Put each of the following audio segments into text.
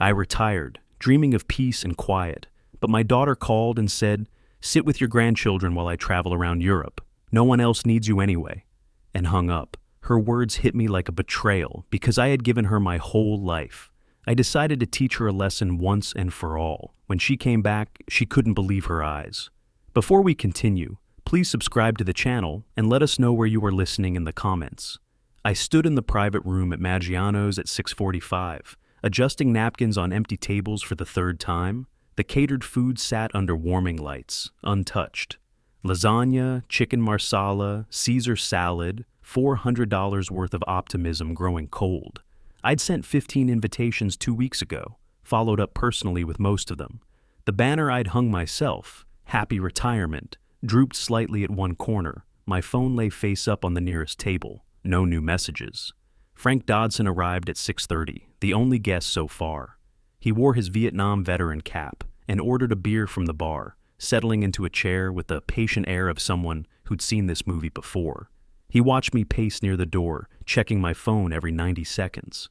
I retired, dreaming of peace and quiet, but my daughter called and said, "Sit with your grandchildren while I travel around Europe. No one else needs you anyway," and hung up. Her words hit me like a betrayal because I had given her my whole life. I decided to teach her a lesson once and for all. When she came back, she couldn't believe her eyes. Before we continue, please subscribe to the channel and let us know where you are listening in the comments. I stood in the private room at Maggiano's at 6:45, adjusting napkins on empty tables for the third time. The catered food sat under warming lights, untouched. Lasagna, chicken marsala, Caesar salad, $400 worth of optimism growing cold. I'd sent 15 invitations 2 weeks ago, followed up personally with most of them. The banner I'd hung myself, "Happy Retirement," drooped slightly at one corner. My phone lay face up on the nearest table. No new messages. Frank Dodson arrived at 6:30, the only guest so far. He wore his Vietnam veteran cap and ordered a beer from the bar, settling into a chair with the patient air of someone who'd seen this movie before. He watched me pace near the door, checking my phone every 90 seconds.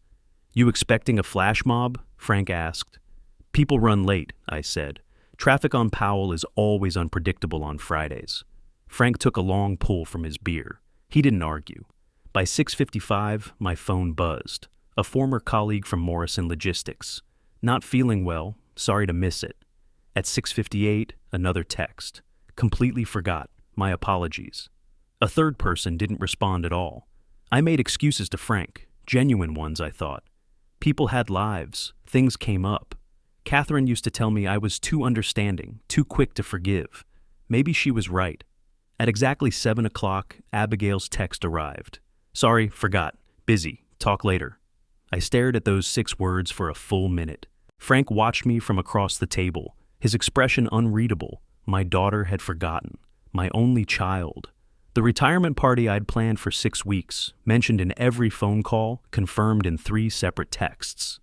"You expecting a flash mob?" Frank asked. "People run late," I said. "Traffic on Powell is always unpredictable on Fridays." Frank took a long pull from his beer. He didn't argue. By 6:55, my phone buzzed. A former colleague from Morrison Logistics. "Not feeling well. Sorry to miss it." At 6:58, another text. "Completely forgot. My apologies." A third person didn't respond at all. I made excuses to Frank, genuine ones, I thought. People had lives. Things came up. Catherine used to tell me I was too understanding, too quick to forgive. Maybe she was right. At exactly 7 o'clock, Abigail's text arrived. "Sorry, forgot. Busy. Talk later." I stared at those 6 words for a full minute. Frank watched me from across the table, his expression unreadable. My daughter had forgotten. My only child. The retirement party I'd planned for 6 weeks, mentioned in every phone call, confirmed in 3 separate texts.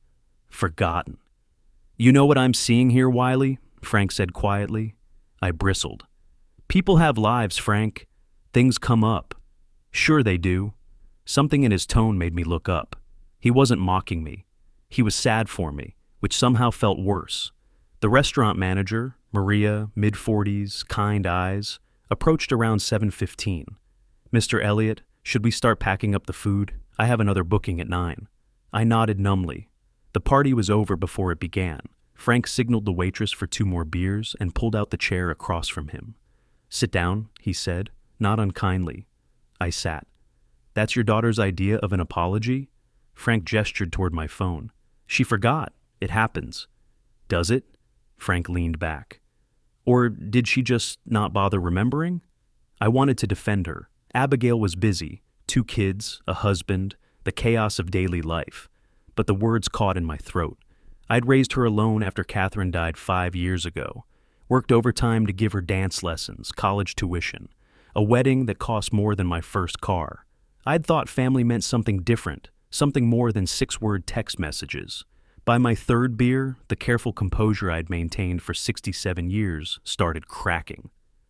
Forgotten. "You know what I'm seeing here, Wiley?" Frank said quietly. I bristled. "People have lives, Frank. Things come up." "Sure they do." Something in his tone made me look up. He wasn't mocking me. He was sad for me, which somehow felt worse. The restaurant manager, Maria, mid-40s, kind eyes, approached around 7:15. "Mr. Elliott, should we start packing up the food? I have another booking at 9. I nodded numbly. The party was over before it began. Frank signaled the waitress for 2 more beers and pulled out the chair across from him. "Sit down," he said, not unkindly. I sat. "That's your daughter's idea of an apology?" Frank gestured toward my phone. "She forgot. It happens." "Does it?" Frank leaned back. "Or did she just not bother remembering?" I wanted to defend her. Abigail was busy. 2 kids, a husband, the chaos of daily life. But the words caught in my throat. I'd raised her alone after Catherine died 5 years ago. Worked overtime to give her dance lessons, college tuition. A wedding that cost more than my first car. I'd thought family meant something different, something more than 6-word text messages. By my 3rd beer, the careful composure I'd maintained for 67 years started cracking.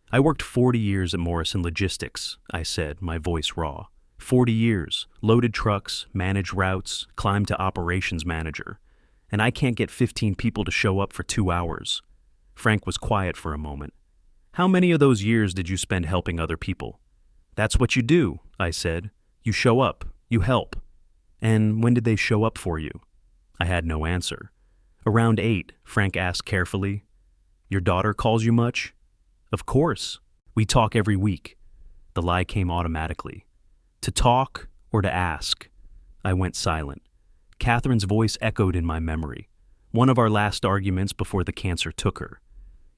"I worked 40 years at Morrison Logistics," I said, my voice raw. 40 years, loaded trucks, managed routes, climbed to operations manager. And I can't get 15 people to show up for 2 hours. Frank was quiet for a moment. "How many of those years did you spend helping other people?" "That's what you do," I said. "You show up. You help." "And when did they show up for you?" I had no answer. "Around 8, Frank asked carefully. "Your daughter calls you much?" "Of course. We talk every week." The lie came automatically. To talk or to ask? I went silent. Catherine's voice echoed in my memory. One of our last arguments before the cancer took her.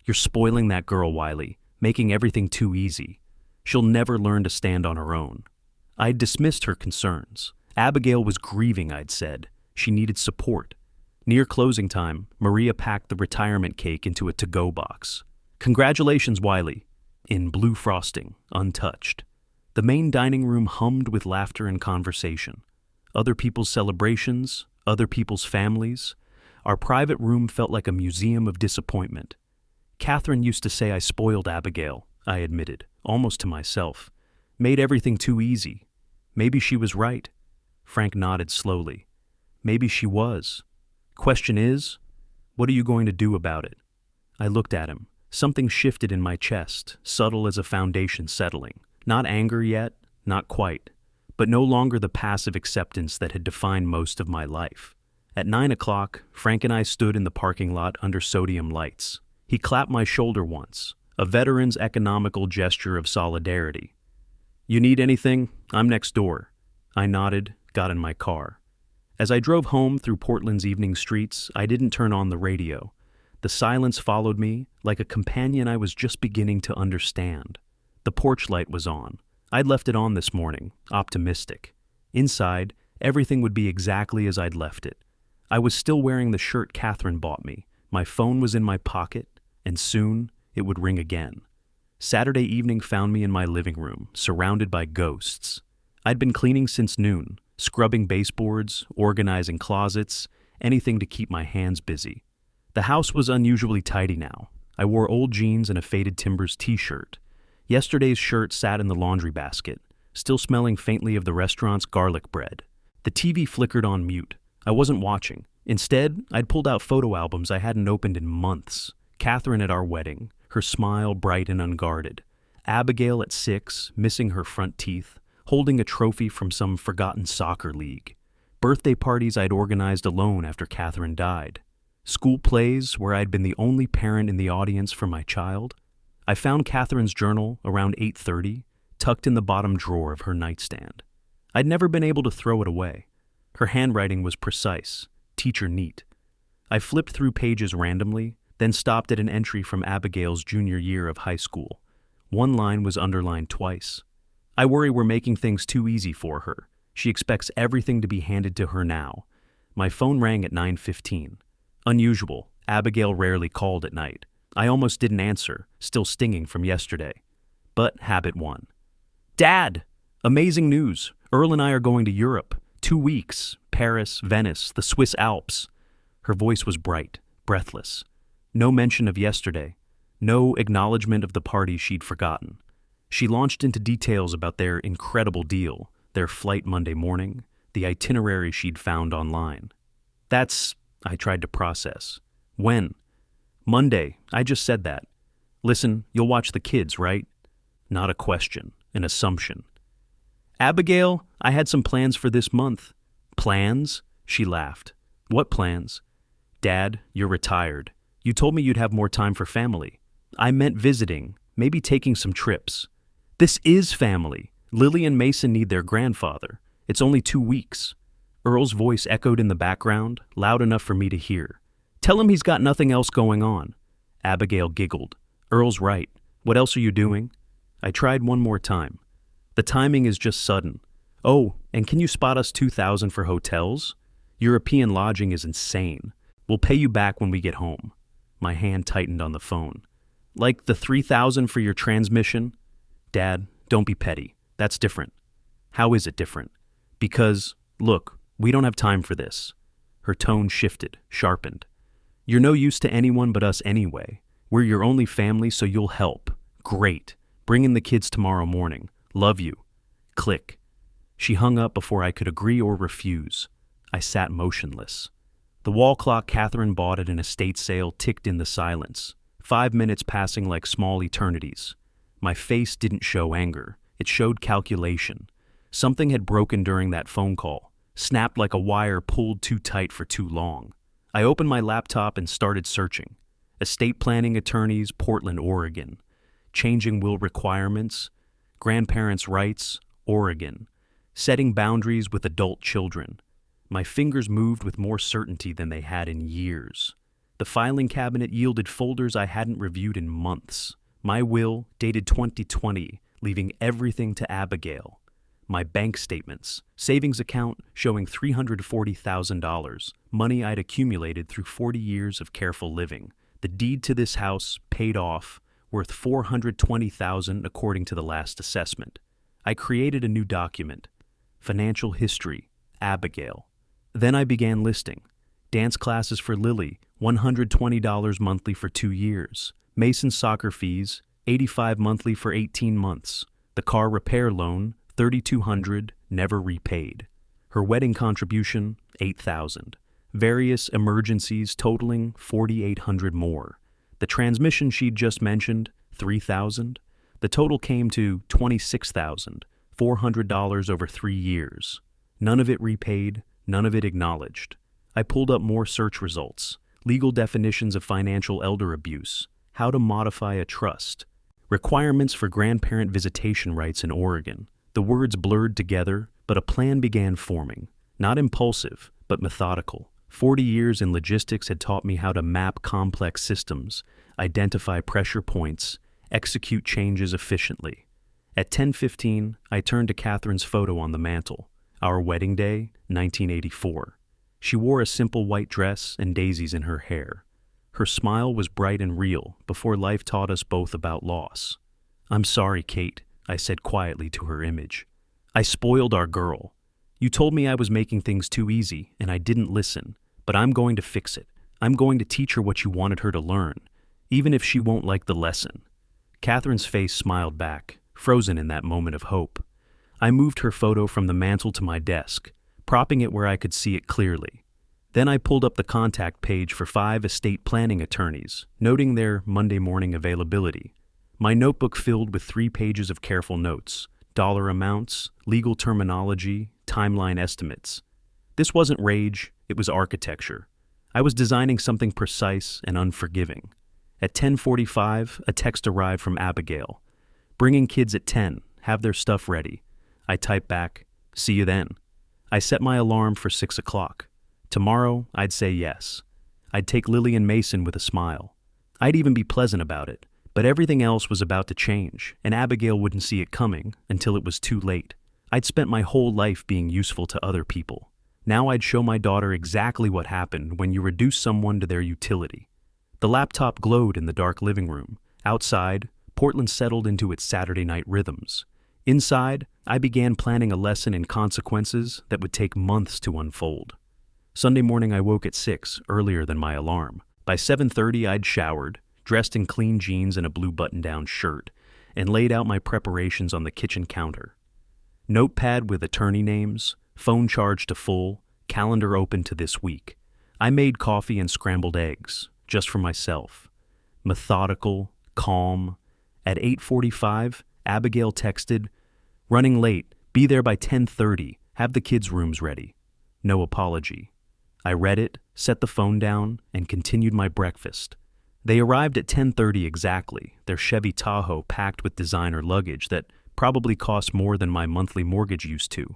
"You're spoiling that girl, Wiley, making everything too easy. She'll never learn to stand on her own." I'd dismissed her concerns. Abigail was grieving, I'd said. She needed support. Near closing time, Maria packed the retirement cake into a to-go box. "Congratulations, Wiley," in blue frosting, untouched. The main dining room hummed with laughter and conversation. Other people's celebrations, other people's families. Our private room felt like a museum of disappointment. Catherine used to say I spoiled Abigail, I admitted, almost to myself. Made everything too easy. Maybe she was right. Frank nodded slowly. Maybe she was. Question is, what are you going to do about it? I looked at him. Something shifted in my chest, subtle as a foundation settling. Not anger yet, not quite, but no longer the passive acceptance that had defined most of my life. At 9 o'clock, Frank and I stood in the parking lot under sodium lights. He clapped my shoulder once, a veteran's economical gesture of solidarity. You need anything? I'm next door. I nodded, got in my car. As I drove home through Portland's evening streets, I didn't turn on the radio. The silence followed me, like a companion I was just beginning to understand. The porch light was on. I'd left it on this morning, optimistic. Inside, everything would be exactly as I'd left it. I was still wearing the shirt Catherine bought me. My phone was in my pocket, and soon it would ring again. Saturday evening found me in my living room, surrounded by ghosts. I'd been cleaning since noon, scrubbing baseboards, organizing closets, anything to keep my hands busy. The house was unusually tidy now. I wore old jeans and a faded Timbers t-shirt. Yesterday's shirt sat in the laundry basket, still smelling faintly of the restaurant's garlic bread. The TV flickered on mute. I wasn't watching. Instead, I'd pulled out photo albums I hadn't opened in months. Catherine at our wedding, her smile bright and unguarded. Abigail at 6, missing her front teeth, holding a trophy from some forgotten soccer league. Birthday parties I'd organized alone after Catherine died. School plays where I'd been the only parent in the audience for my child. I found Catherine's journal around 8:30, tucked in the bottom drawer of her nightstand. I'd never been able to throw it away. Her handwriting was precise, teacher neat. I flipped through pages randomly, then stopped at an entry from Abigail's junior year of high school. One line was underlined twice. I worry we're making things too easy for her. She expects everything to be handed to her now. My phone rang at 9:15. Unusual. Abigail rarely called at night. I almost didn't answer, still stinging from yesterday. But habit won. Dad! Amazing news. Earl and I are going to Europe. 2 weeks. Paris, Venice, the Swiss Alps. Her voice was bright, breathless. No mention of yesterday. No acknowledgement of the party she'd forgotten. She launched into details about their incredible deal, their flight Monday morning, the itinerary she'd found online. I tried to process. When? Monday. I just said that. Listen, you'll watch the kids, right? Not a question, an assumption. Abigail, I had some plans for this month. Plans? She laughed. What plans? Dad, you're retired. You told me you'd have more time for family. I meant visiting, maybe taking some trips. This is family. Lily and Mason need their grandfather. It's only 2 weeks. Earl's voice echoed in the background, loud enough for me to hear. Tell him he's got nothing else going on. Abigail giggled. Earl's right. What else are you doing? I tried one more time. The timing is just sudden. Oh, and can you spot us 2,000 for hotels? European lodging is insane. We'll pay you back when we get home. My hand tightened on the phone. Like the 3,000 for your transmission? Dad, don't be petty. That's different. How is it different? Because, look, we don't have time for this. Her tone shifted, sharpened. You're no use to anyone but us anyway. We're your only family, so you'll help. Great. Bring in the kids tomorrow morning. Love you. Click. She hung up before I could agree or refuse. I sat motionless. The wall clock Catherine bought at an estate sale ticked in the silence, 5 minutes passing like small eternities. My face didn't show anger. It showed calculation. Something had broken during that phone call, snapped like a wire pulled too tight for too long. I opened my laptop and started searching. Estate planning attorneys, Portland, Oregon. Changing will requirements. Grandparents' rights, Oregon. Setting boundaries with adult children. My fingers moved with more certainty than they had in years. The filing cabinet yielded folders I hadn't reviewed in months. My will, dated 2020, leaving everything to Abigail. My bank statements, savings account showing $340,000, money I'd accumulated through 40 years of careful living. The deed to this house, paid off, worth $420,000 according to the last assessment. I created a new document. Financial history, Abigail. Then I began listing. Dance classes for Lily, $120 monthly for 2 years. Mason's soccer fees, $85 monthly for 18 months. The car repair loan, $3,200, never repaid. Her wedding contribution, $8,000. various emergencies totaling 4,800 more. The transmission she'd just mentioned, 3,000. The total came to $26,400 over 3 years. None of it repaid, none of it acknowledged. I pulled up more search results. Legal definitions of financial elder abuse. How to modify a trust. Requirements for grandparent visitation rights in Oregon. The words blurred together, but a plan began forming. Not impulsive, but methodical. 40 years in logistics had taught me how to map complex systems, identify pressure points, execute changes efficiently. At 10:15, I turned to Catherine's photo on the mantle. Our wedding day, 1984. She wore a simple white dress and daisies in her hair. Her smile was bright and real before life taught us both about loss. "I'm sorry, Kate," I said quietly to her image. "I spoiled our girl. You told me I was making things too easy, and I didn't listen, but I'm going to fix it. I'm going to teach her what you wanted her to learn, even if she won't like the lesson." Catherine's face smiled back, frozen in that moment of hope. I moved her photo from the mantel to my desk, propping it where I could see it clearly. Then I pulled up the contact page for 5 estate planning attorneys, noting their Monday morning availability. My notebook filled with 3 pages of careful notes, dollar amounts, legal terminology, timeline estimates. This wasn't rage, it was architecture. I was designing something precise and unforgiving. At 10:45, a text arrived from Abigail. "Bringing kids at 10, have their stuff ready." I typed back, "See you then." I set my alarm for 6 o'clock. Tomorrow, I'd say yes. I'd take Lily and Mason with a smile. I'd even be pleasant about it, but everything else was about to change, and Abigail wouldn't see it coming until it was too late. I'd spent my whole life being useful to other people. Now I'd show my daughter exactly what happened when you reduce someone to their utility. The laptop glowed in the dark living room. Outside, Portland settled into its Saturday night rhythms. Inside, I began planning a lesson in consequences that would take months to unfold. Sunday morning I woke at 6, earlier than my alarm. By 7:30 I'd showered, dressed in clean jeans and a blue button-down shirt, and laid out my preparations on the kitchen counter. Notepad with attorney names, phone charged to full, calendar open to this week. I made coffee and scrambled eggs, just for myself. Methodical, calm. At 8:45, Abigail texted, "Running late, be there by 10:30, have the kids' rooms ready." No apology. I read it, set the phone down, and continued my breakfast. They arrived at 10:30 exactly, their Chevy Tahoe packed with designer luggage that probably cost more than my monthly mortgage used to.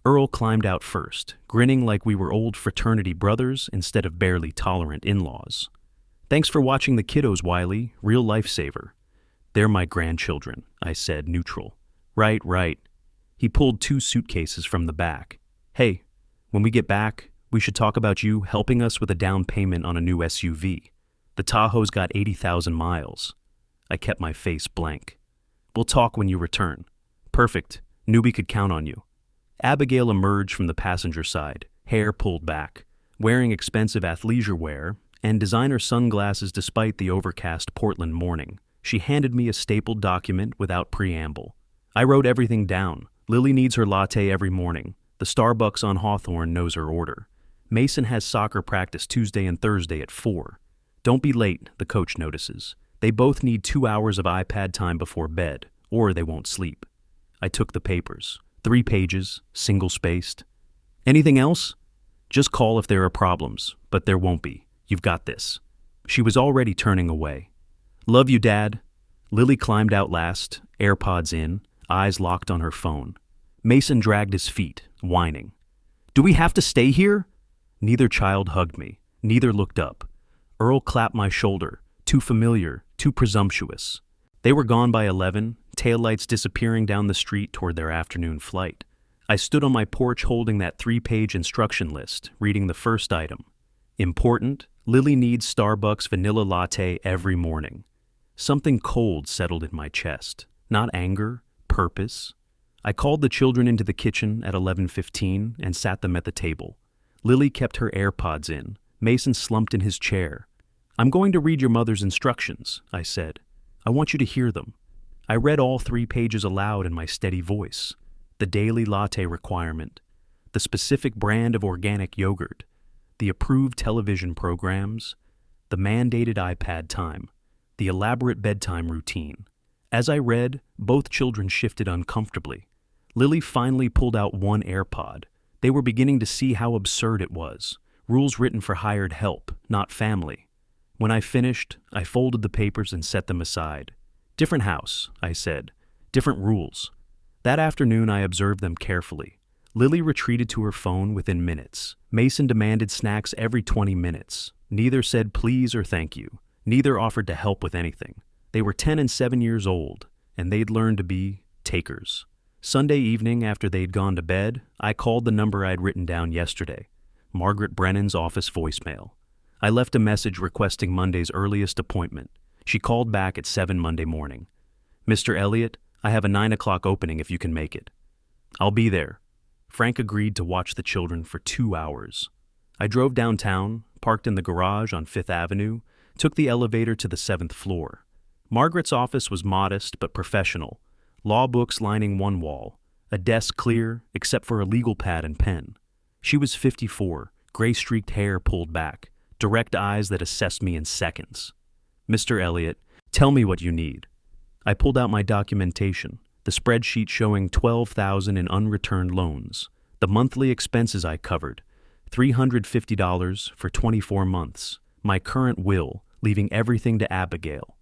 Earl climbed out first, grinning like we were old fraternity brothers instead of barely tolerant in-laws. "Thanks for watching the kiddos, Wiley, real lifesaver." "They're my grandchildren," I said, neutral. Right. He pulled 2 suitcases from the back. "Hey, when we get back, we should talk about you helping us with a down payment on a new SUV. The Tahoe's got 80,000 miles. I kept my face blank. "We'll talk when you return." "Perfect. Knew we could count on you." Abigail emerged from the passenger side, hair pulled back, wearing expensive athleisure wear and designer sunglasses despite the overcast Portland morning. She handed me a stapled document without preamble. I wrote everything down. Lily needs her latte every morning. The Starbucks on Hawthorne knows her order. Mason has soccer practice Tuesday and Thursday at 4. Don't be late, the coach notices. They both need 2 hours of iPad time before bed, or they won't sleep. I took the papers. 3 pages, single-spaced. "Anything else?" "Just call if there are problems, but there won't be. You've got this." She was already turning away. "Love you, Dad." Lily climbed out last, AirPods in, eyes locked on her phone. Mason dragged his feet, whining. "Do we have to stay here?" Neither child hugged me. Neither looked up. Earl clapped my shoulder, too familiar, too presumptuous. They were gone by 11, taillights disappearing down the street toward their afternoon flight. I stood on my porch holding that 3-page instruction list, reading the first item. Important, Lily needs Starbucks vanilla latte every morning. Something cold settled in my chest. Not anger, purpose. I called the children into the kitchen at 11:15 and sat them at the table. Lily kept her AirPods in. Mason slumped in his chair. "I'm going to read your mother's instructions," I said. "I want you to hear them." I read all 3 pages aloud in my steady voice. The daily latte requirement. The specific brand of organic yogurt. the approved television programs, the mandated iPad time, the elaborate bedtime routine. As I read, both children shifted uncomfortably. Lily finally pulled out one AirPod. They were beginning to see how absurd it was. Rules written for hired help, not family. When I finished, I folded the papers and set them aside. Different house, I said. Different rules. That afternoon I observed them carefully. Lily retreated to her phone within minutes. Mason demanded snacks every 20 minutes. Neither said please or thank you. Neither offered to help with anything. They were 10 and 7 years old, and they'd learned to be takers. Sunday evening, after they'd gone to bed, I called the number I'd written down yesterday, Margaret Brennan's office voicemail. I left a message requesting Monday's earliest appointment. She called back at 7 Monday morning. "Mr. Elliott, I have a 9 o'clock opening if you can make it." "I'll be there." Frank agreed to watch the children for 2 hours. I drove downtown, parked in the garage on 5th Avenue, took the elevator to the 7th floor. Margaret's office was modest but professional, law books lining one wall, a desk clear except for a legal pad and pen. She was 54, gray-streaked hair pulled back, direct eyes that assessed me in seconds. "Mr. Elliott, tell me what you need." I pulled out my documentation, the spreadsheet showing $12,000 in unreturned loans, the monthly expenses I covered, $350 for 24 months, my current will, leaving everything to Abigail.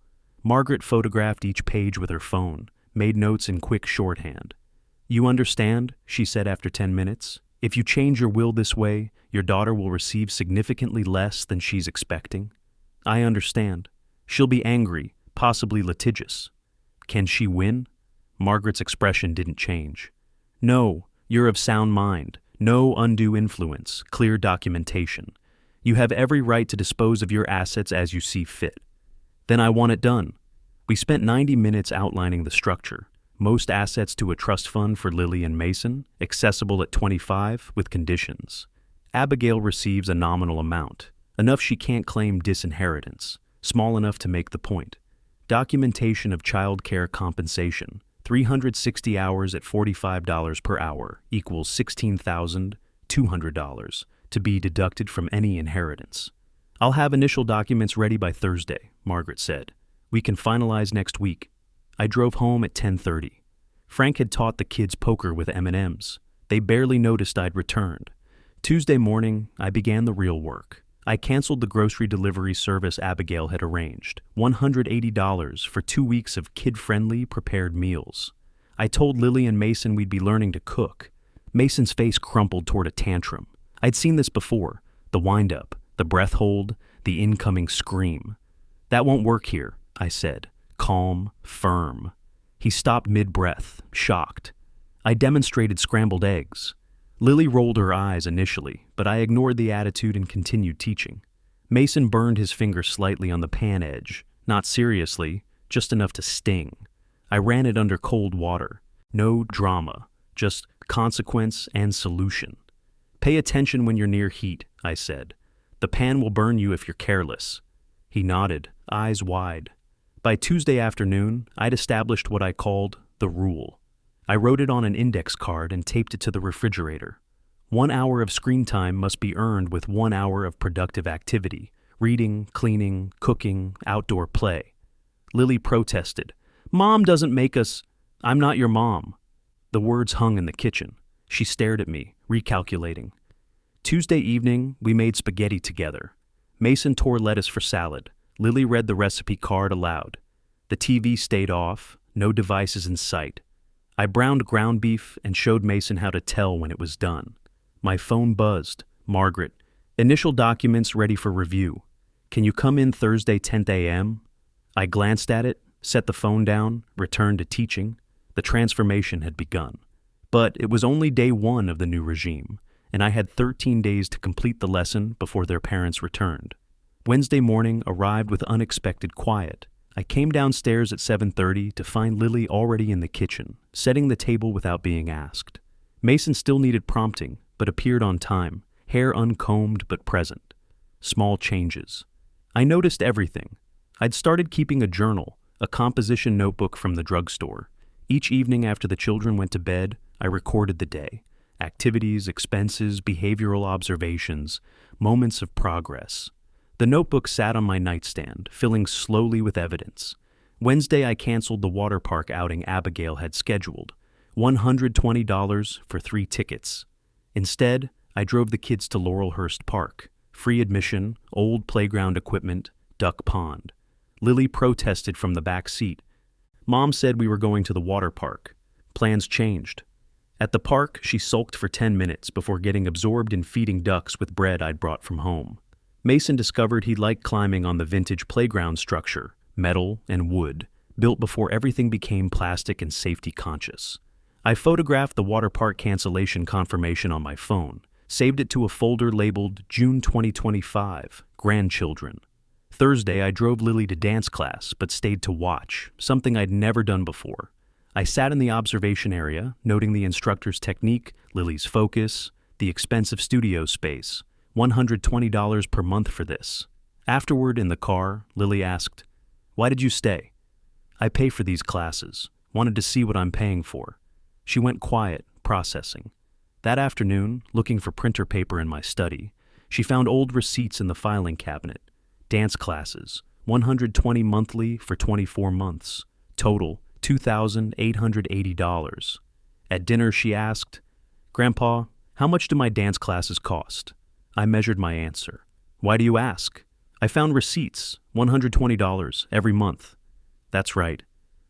Margaret photographed each page with her phone, made notes in quick shorthand. "You understand," she said after 10 minutes. "If you change your will this way, your daughter will receive significantly less than she's expecting." "I understand. She'll be angry, possibly litigious." "Can she win?" Margaret's expression didn't change. "No, you're of sound mind. No undue influence, clear documentation. You have every right to dispose of your assets as you see fit." "Then I want it done." We spent 90 minutes outlining the structure. Most assets to a trust fund for Lily and Mason, accessible at 25 with conditions. Abigail receives a nominal amount, enough she can't claim disinheritance, small enough to make the point. Documentation of child care compensation, 360 hours at $45 per hour equals $16,200 to be deducted from any inheritance. "I'll have initial documents ready by Thursday," Margaret said. "We can finalize next week." I drove home at 10:30. Frank had taught the kids poker with M&Ms. They barely noticed I'd returned. Tuesday morning, I began the real work. I canceled the grocery delivery service Abigail had arranged, $180 for 2 weeks of kid-friendly prepared meals. I told Lily and Mason we'd be learning to cook. Mason's face crumpled toward a tantrum. I'd seen this before, the wind-up, the breath hold, the incoming scream. "That won't work here," I said, calm, firm. He stopped mid-breath, shocked. I demonstrated scrambled eggs. Lily rolled her eyes initially, but I ignored the attitude and continued teaching. Mason burned his finger slightly on the pan edge, not seriously, just enough to sting. I ran it under cold water. No drama, just consequence and solution. "Pay attention when you're near heat," I said. "The pan will burn you if you're careless." He nodded, eyes wide. By Tuesday afternoon, I'd established what I called the rule. I wrote it on an index card and taped it to the refrigerator. 1 hour of screen time must be earned with 1 hour of productive activity, reading, cleaning, cooking, outdoor play. Lily protested. "Mom doesn't make us—" "I'm not your mom." The words hung in the kitchen. She stared at me, recalculating. Tuesday evening, we made spaghetti together. Mason tore lettuce for salad. Lily read the recipe card aloud. The TV stayed off, no devices in sight. I browned ground beef and showed Mason how to tell when it was done. My phone buzzed. "Margaret, initial documents ready for review. Can you come in Thursday 10 a.m.? I glanced at it, set the phone down, returned to teaching. The transformation had begun. But it was only day 1 of the new regime, and I had 13 days to complete the lesson before their parents returned. Wednesday morning arrived with unexpected quiet. I came downstairs at 7:30 to find Lily already in the kitchen, setting the table without being asked. Mason still needed prompting, but appeared on time, hair uncombed but present. Small changes. I noticed everything. I'd started keeping a journal, a composition notebook from the drugstore. Each evening after the children went to bed, I recorded the day. activities, expenses, behavioral observations, moments of progress. The notebook sat on my nightstand, filling slowly with evidence. Wednesday, I canceled the water park outing Abigail had scheduled, $120 for 3 tickets. Instead, I drove the kids to Laurelhurst Park, free admission, old playground equipment, duck pond. Lily protested from the back seat. Mom said we were going to the water park. Plans changed. At the park, she sulked for 10 minutes before getting absorbed in feeding ducks with bread I'd brought from home. Mason discovered he liked climbing on the vintage playground structure, metal and wood, built before everything became plastic and safety conscious. I photographed the water park cancellation confirmation on my phone, saved it to a folder labeled June 2025, Grandchildren. Thursday, I drove Lily to dance class, but stayed to watch, something I'd never done before. I sat in the observation area, noting the instructor's technique, Lily's focus, the expensive studio space, $120 per month for this. Afterward, in the car, Lily asked, "Why did you stay?" "I pay for these classes. Wanted to see what I'm paying for." She went quiet, processing. That afternoon, looking for printer paper in my study, she found old receipts in the filing cabinet. Dance classes, $120 monthly for 24 months. Total, $2,880. At dinner, she asked, "Grandpa, how much do my dance classes cost?" I measured my answer. "Why do you ask?" "I found receipts, $120 every month." "That's right."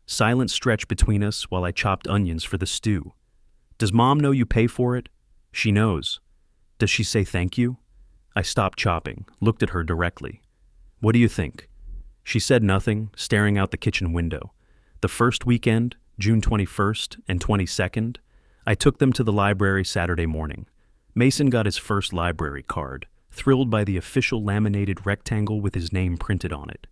Silence stretched between us while I chopped onions for the stew. "Does Mom know you pay for it?" "She knows." "Does she say thank you?" I stopped chopping, looked at her directly. "What do you think?" She said nothing, staring out the kitchen window. The first weekend, June 21st and 22nd, I took them to the library Saturday morning. Mason got his first library card, thrilled by the official laminated rectangle with his name printed on it.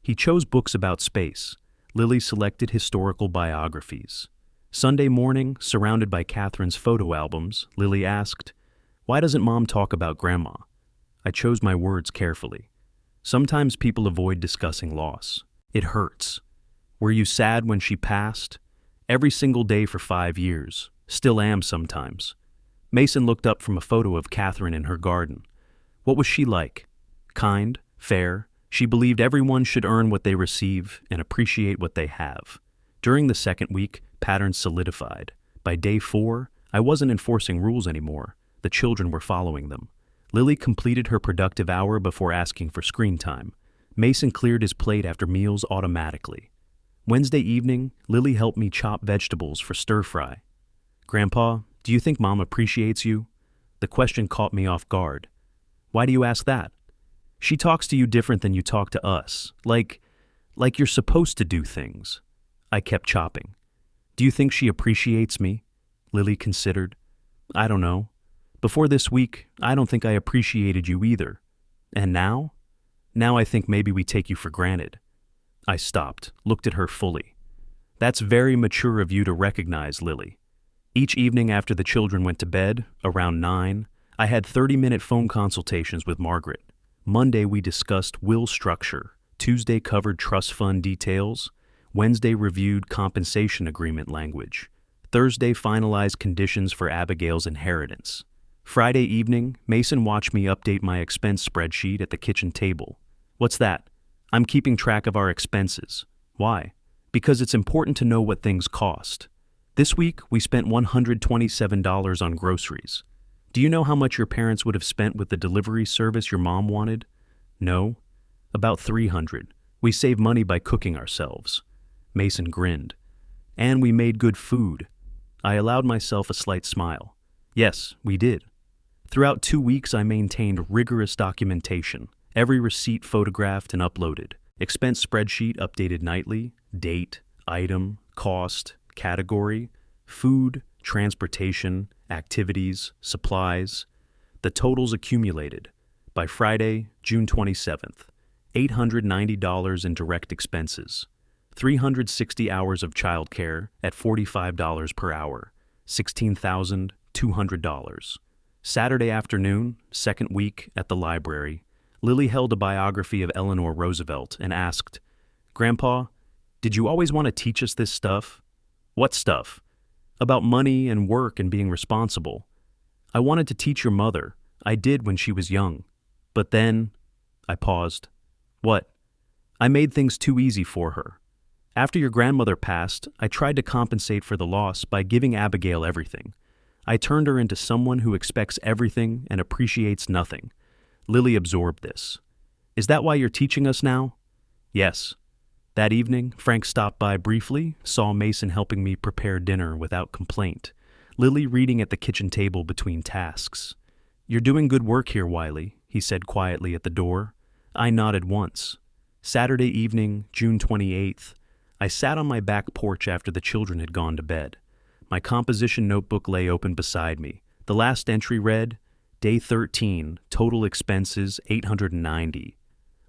He chose books about space. Lily selected historical biographies. Sunday morning, surrounded by Catherine's photo albums, Lily asked, "Why doesn't Mom talk about Grandma?" I chose my words carefully. Sometimes people avoid discussing loss. It hurts. "Were you sad when she passed?" "Every single day for 5 years. Still am sometimes." Mason looked up from a photo of Catherine in her garden. "What was she like?" "Kind, fair. She believed everyone should earn what they receive and appreciate what they have." During the second week, patterns solidified. By day 4, I wasn't enforcing rules anymore. The children were following them. Lily completed her productive hour before asking for screen time. Mason cleared his plate after meals automatically. Wednesday evening, Lily helped me chop vegetables for stir-fry. "Grandpa, do you think Mom appreciates you?" The question caught me off guard. "Why do you ask that?" "She talks to you different than you talk to us. Like you're supposed to do things." I kept chopping. "Do you think she appreciates me?" Lily considered. "I don't know. Before this week, I don't think I appreciated you either. And now? Now I think maybe we take you for granted." I stopped, looked at her fully. "That's very mature of you to recognize, Lily." Each evening after the children went to bed, around 9, I had 30-minute phone consultations with Margaret. Monday we discussed will structure, Tuesday covered trust fund details, Wednesday reviewed compensation agreement language, Thursday finalized conditions for Abigail's inheritance. Friday evening, Mason watched me update my expense spreadsheet at the kitchen table. "What's that?" "I'm keeping track of our expenses." "Why?" "Because it's important to know what things cost." This week, we spent $127 on groceries. "Do you know how much your parents would have spent with the delivery service your mom wanted?" "No." "About $300. We save money by cooking ourselves." Mason grinned. "And we made good food." I allowed myself a slight smile. "Yes, we did." Throughout 2 weeks, I maintained rigorous documentation, every receipt photographed and uploaded, expense spreadsheet updated nightly, date, item, cost, category, food, transportation, activities, supplies. The totals accumulated. By Friday, June 27th, $890 in direct expenses, 360 hours of childcare at $45 per hour, $16,200. Saturday afternoon, second week at the library, Lily held a biography of Eleanor Roosevelt and asked, "Grandpa, did you always want to teach us this stuff?" "What stuff?" "About money and work and being responsible." I wanted to teach your mother. I did when she was young. But then, I paused. What? I made things too easy for her. After your grandmother passed, I tried to compensate for the loss by giving Abigail everything. I turned her into someone who expects everything and appreciates nothing. Lily absorbed this. Is that why you're teaching us now? Yes. That evening, Frank stopped by briefly, saw Mason helping me prepare dinner without complaint, Lily reading at the kitchen table between tasks. You're doing good work here, Wiley, he said quietly at the door. I nodded once. Saturday evening, June 28th, I sat on my back porch after the children had gone to bed. My composition notebook lay open beside me. The last entry read, Day 13, total expenses $890.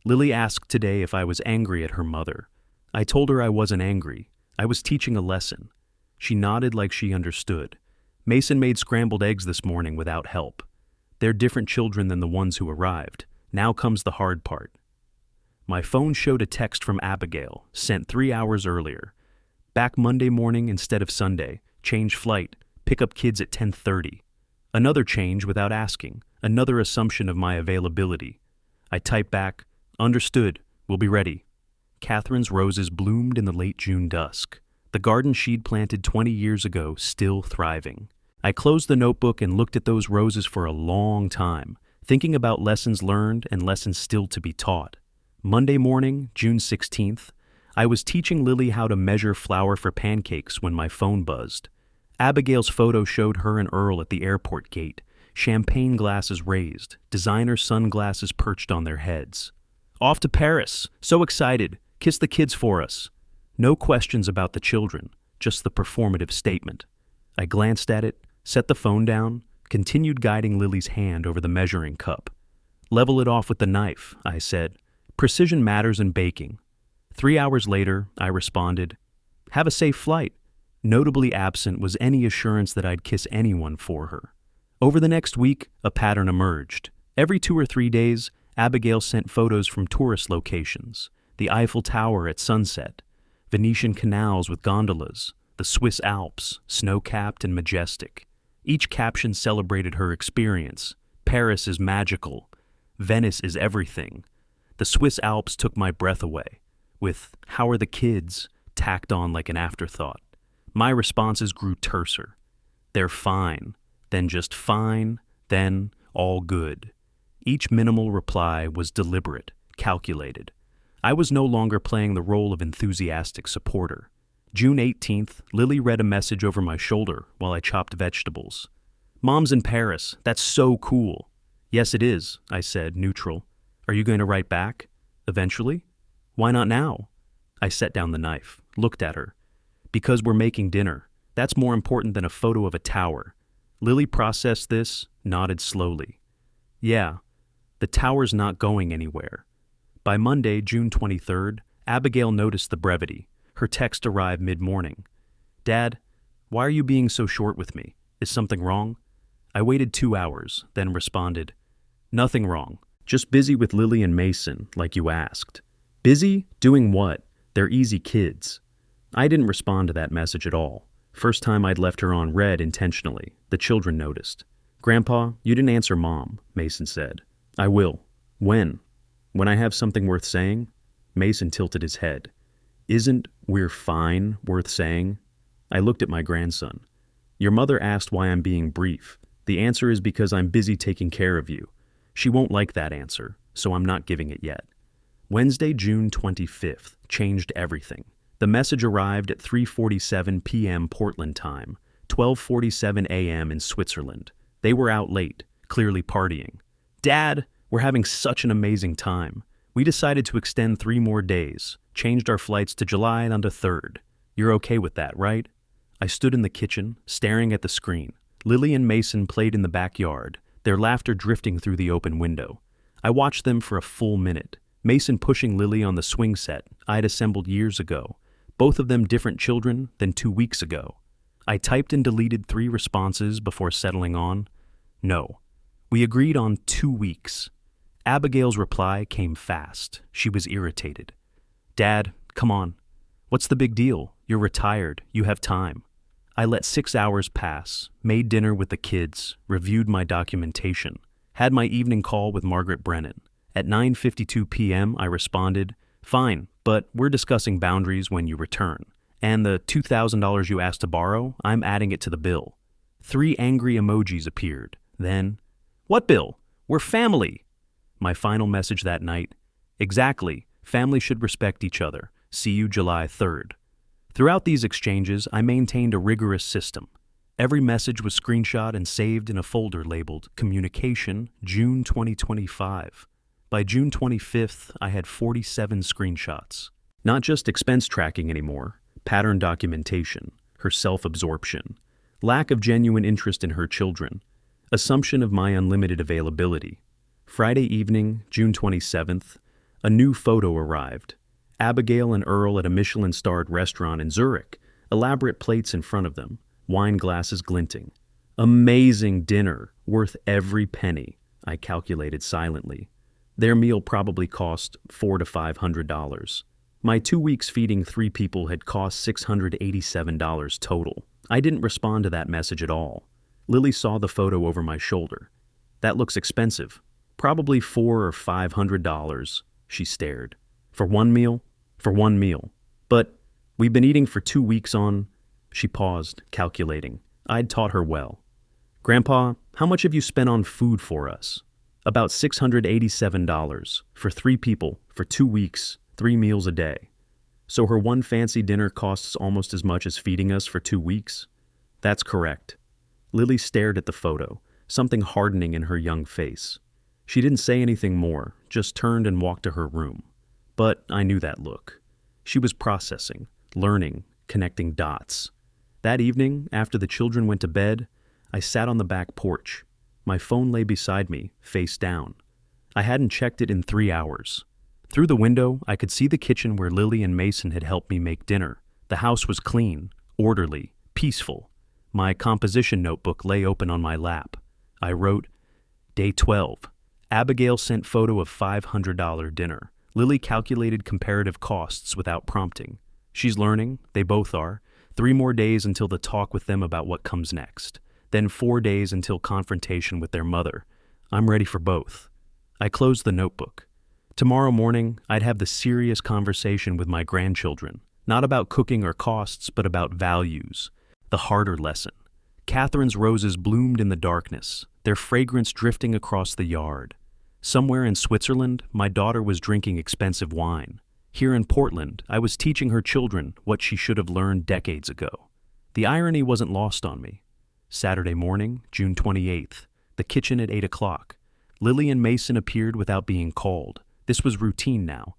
Lily asked today if I was angry at her mother. I told her I wasn't angry. I was teaching a lesson. She nodded like she understood. Mason made scrambled eggs this morning without help. They're different children than the ones who arrived. Now comes the hard part. My phone showed a text from Abigail, sent 3 hours earlier. Back Monday morning instead of Sunday. Change flight. Pick up kids at 10:30. Another change without asking. Another assumption of my availability. I typed back, understood, we'll be ready. Catherine's roses bloomed in the late June dusk. The garden she'd planted 20 years ago still thriving. I closed the notebook and looked at those roses for a long time, thinking about lessons learned and lessons still to be taught. Monday morning, June 16th, I was teaching Lily how to measure flour for pancakes when my phone buzzed. Abigail's photo showed her and Earl at the airport gate, champagne glasses raised, designer sunglasses perched on their heads. Off to Paris, so excited, kiss the kids for us. No questions about the children, just the performative statement. I glanced at it, set the phone down, continued guiding Lily's hand over the measuring cup. Level it off with the knife, I said. Precision matters in baking. 3 hours later, I responded, have a safe flight. Notably absent was any assurance that I'd kiss anyone for her. Over the next week, a pattern emerged. Every 2 or 3 days, Abigail sent photos from tourist locations, the Eiffel Tower at sunset, Venetian canals with gondolas, the Swiss Alps, snow-capped and majestic. Each caption celebrated her experience. Paris is magical. Venice is everything. The Swiss Alps took my breath away, with "How are the kids?" tacked on like an afterthought. My responses grew terser. They're fine, then just fine, then all good. Each minimal reply was deliberate, calculated. I was no longer playing the role of enthusiastic supporter. June 18th, Lily read a message over my shoulder while I chopped vegetables. Mom's in Paris. That's so cool. Yes, it is, I said, neutral. Are you going to write back? Eventually? Why not now? I set down the knife, looked at her. Because we're making dinner. That's more important than a photo of a tower. Lily processed this, nodded slowly. Yeah, the tower's not going anywhere. By Monday, June 23rd, Abigail noticed the brevity. Her text arrived mid-morning. Dad, why are you being so short with me? Is something wrong? I waited 2 hours, then responded, Nothing wrong. Just busy with Lily and Mason, like you asked. Busy? Doing what? They're easy kids. I didn't respond to that message at all. First time I'd left her on read intentionally. The children noticed. Grandpa, you didn't answer Mom, Mason said. I will. When? When I have something worth saying? Mason tilted his head. Isn't "we're fine" worth saying? I looked at my grandson. Your mother asked why I'm being brief. The answer is because I'm busy taking care of you. She won't like that answer, so I'm not giving it yet. Wednesday, June 25th, changed everything. The message arrived at 3:47 p.m. Portland time, 12:47 a.m. in Switzerland. They were out late, clearly partying. Dad, we're having such an amazing time. We decided to extend 3 more days, changed our flights to July on the 3rd. You're okay with that, right? I stood in the kitchen, staring at the screen. Lily and Mason played in the backyard, their laughter drifting through the open window. I watched them for a full minute, Mason pushing Lily on the swing set I'd assembled years ago, both of them different children than 2 weeks ago. I typed and deleted 3 responses before settling on, no. We agreed on 2 weeks. Abigail's reply came fast. She was irritated. Dad, come on. What's the big deal? You're retired. You have time. I let 6 hours pass, made dinner with the kids, reviewed my documentation, had my evening call with Margaret Brennan. At 9:52 p.m., I responded, "Fine, but we're discussing boundaries when you return. And the $2,000 you asked to borrow, I'm adding it to the bill." 3 angry emojis appeared. Then, "What bill? We're family." My final message that night, "Exactly. Family should respect each other. See you July 3rd. Throughout these exchanges, I maintained a rigorous system. Every message was screenshot and saved in a folder labeled Communication, June 2025. By June 25th, I had 47 screenshots. Not just expense tracking anymore, pattern documentation, her self-absorption, lack of genuine interest in her children, assumption of my unlimited availability. Friday evening, June 27th, a new photo arrived. Abigail and Earl at a Michelin-starred restaurant in Zurich, elaborate plates in front of them, wine glasses glinting. Amazing dinner, worth every penny, I calculated silently. Their meal probably cost $400 to $500. My 2 weeks feeding 3 people had cost $687 total. I didn't respond to that message at all. Lily saw the photo over my shoulder. "That looks expensive. Probably $400 or $500, she stared. "For one meal?" "For one meal. But we've been eating for 2 weeks on—" She paused, calculating. I'd taught her well. "Grandpa, how much have you spent on food for us?" "About $687, for 3 people, for 2 weeks, 3 meals a day." "So her one fancy dinner costs almost as much as feeding us for 2 weeks?" "That's correct." Lily stared at the photo, something hardening in her young face. She didn't say anything more, just turned and walked to her room. But I knew that look. She was processing, learning, connecting dots. That evening, after the children went to bed, I sat on the back porch. My phone lay beside me, face down. I hadn't checked it in 3 hours. Through the window, I could see the kitchen where Lily and Mason had helped me make dinner. The house was clean, orderly, peaceful. My composition notebook lay open on my lap. I wrote, Day 12. Abigail sent photo of $500 dinner. Lily calculated comparative costs without prompting. She's learning, they both are. 3 more days until the talk with them about what comes next. Then 4 days until confrontation with their mother. I'm ready for both. I closed the notebook. Tomorrow morning, I'd have the serious conversation with my grandchildren. Not about cooking or costs, but about values. The harder lesson. Catherine's roses bloomed in the darkness, their fragrance drifting across the yard. Somewhere in Switzerland, my daughter was drinking expensive wine. Here in Portland, I was teaching her children what she should have learned decades ago. The irony wasn't lost on me. Saturday morning, June 28th, the kitchen at 8 o'clock. Lily and Mason appeared without being called. This was routine now.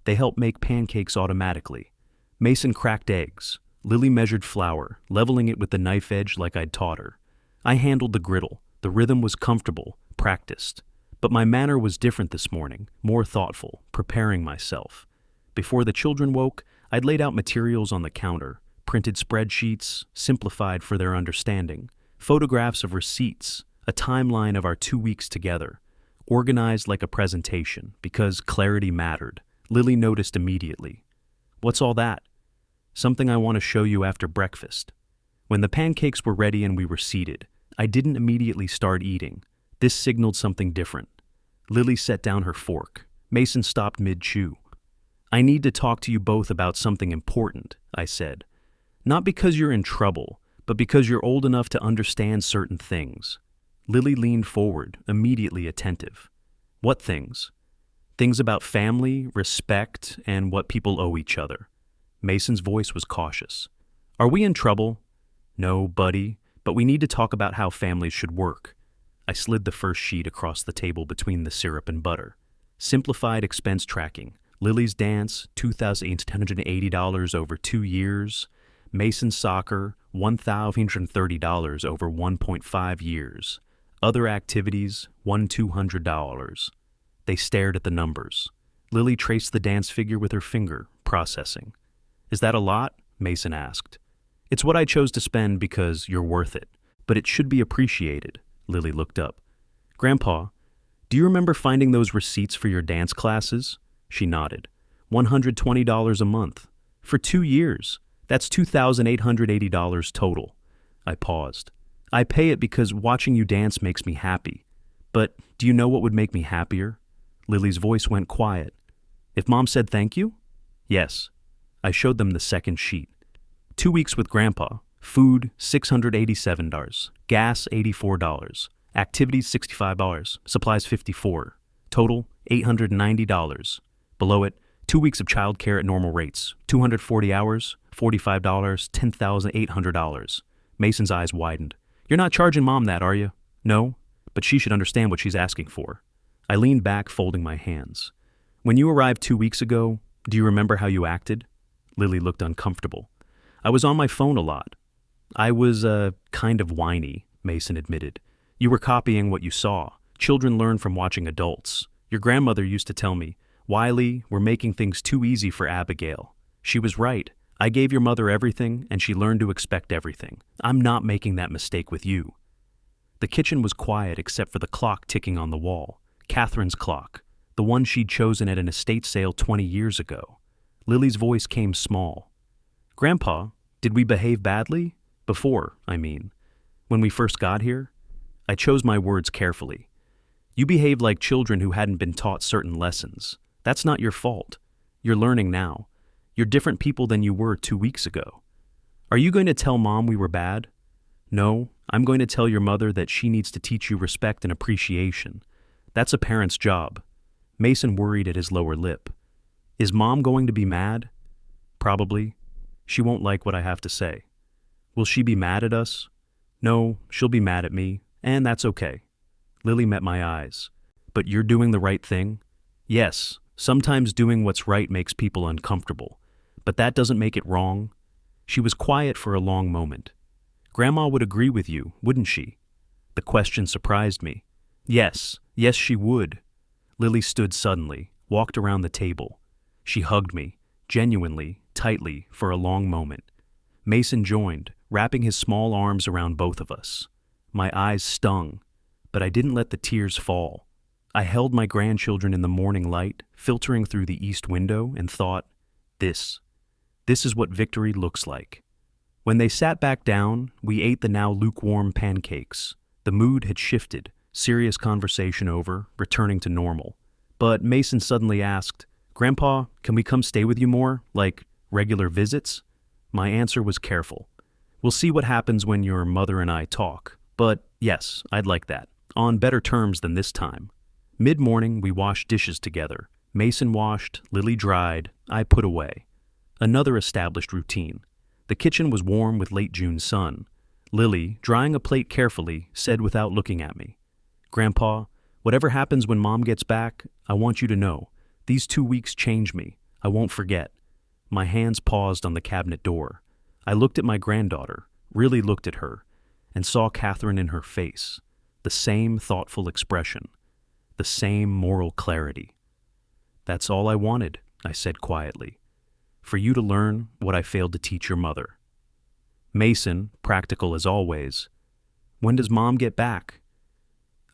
They helped make pancakes automatically. Mason cracked eggs. Lily measured flour, leveling it with the knife edge like I'd taught her. I handled the griddle. The rhythm was comfortable, practiced. But my manner was different this morning, more thoughtful, preparing myself. Before the children woke, I'd laid out materials on the counter, printed spreadsheets, simplified for their understanding, photographs of receipts, a timeline of our 2 weeks together, organized like a presentation, because clarity mattered. Lily noticed immediately. "What's all that?" "Something I want to show you after breakfast." When the pancakes were ready and we were seated, I didn't immediately start eating. This signaled something different. Lily set down her fork. Mason stopped mid-chew. "I need to talk to you both about something important," I said. "Not because you're in trouble, but because you're old enough to understand certain things." Lily leaned forward, immediately attentive. "What things?" "Things about family, respect, and what people owe each other." Mason's voice was cautious. "Are we in trouble?" "No, buddy, but we need to talk about how families should work." I slid the first sheet across the table between the syrup and butter. Simplified expense tracking. Lily's dance, $2,880 over 2 years. Mason's soccer, $1,330 over 1.5 years. Other activities, $1,200. They stared at the numbers. Lily traced the dance figure with her finger, processing. "Is that a lot?" Mason asked. "It's what I chose to spend because you're worth it, but it should be appreciated." Lily looked up. "Grandpa, do you remember finding those receipts for your dance classes?" She nodded. $120 a month. For 2 years. That's $2,880 total. I paused. I pay it because watching you dance makes me happy. But do you know what would make me happier? Lily's voice went quiet. If Mom said thank you? Yes. I showed them the second sheet. 2 weeks with Grandpa. Food, $687. Gas, $84. Activities, $65. Supplies, $54. Total, $890. Below it, 2 weeks of childcare at normal rates. 240 hours, $45, $10,800. Mason's eyes widened. You're not charging Mom that, are you? No, but she should understand what she's asking for. I leaned back, folding my hands. When you arrived 2 weeks ago, do you remember how you acted? Lily looked uncomfortable. I was on my phone a lot. I was, kind of whiny, Mason admitted. You were copying what you saw. Children learn from watching adults. Your grandmother used to tell me, Wiley, we're making things too easy for Abigail. She was right. I gave your mother everything, and she learned to expect everything. I'm not making that mistake with you. The kitchen was quiet except for the clock ticking on the wall. Catherine's clock, the one she'd chosen at an estate sale 20 years ago. Lily's voice came small. Grandpa, did we behave badly? Before, I mean. When we first got here? I chose my words carefully. You behaved like children who hadn't been taught certain lessons. That's not your fault. You're learning now. You're different people than you were 2 weeks ago. Are you going to tell Mom we were bad? No, I'm going to tell your mother that she needs to teach you respect and appreciation. That's a parent's job. Mason worried at his lower lip. Is Mom going to be mad? Probably. She won't like what I have to say. Will she be mad at us? No, she'll be mad at me, and that's okay. Lily met my eyes. But you're doing the right thing? Yes, sometimes doing what's right makes people uncomfortable. But that doesn't make it wrong. She was quiet for a long moment. Grandma would agree with you, wouldn't she? The question surprised me. Yes, she would. Lily stood suddenly, walked around the table. She hugged me, genuinely, tightly, for a long moment. Mason joined, wrapping his small arms around both of us. My eyes stung, but I didn't let the tears fall. I held my grandchildren in the morning light, filtering through the east window, and thought, This is what victory looks like. When they sat back down, we ate the now lukewarm pancakes. The mood had shifted, serious conversation over, returning to normal. But Mason suddenly asked, Grandpa, can we come stay with you more, like regular visits? My answer was careful. We'll see what happens when your mother and I talk. But yes, I'd like that. On better terms than this time. Mid-morning, we washed dishes together. Mason washed, Lily dried, I put away. Another established routine. The kitchen was warm with late June sun. Lily, drying a plate carefully, said without looking at me, Grandpa, whatever happens when Mom gets back, I want you to know. These 2 weeks changed me. I won't forget. My hands paused on the cabinet door. I looked at my granddaughter, really looked at her, and saw Catherine in her face. The same thoughtful expression. The same moral clarity. That's all I wanted, I said quietly. For you to learn what I failed to teach your mother. Mason, practical as always. When does Mom get back?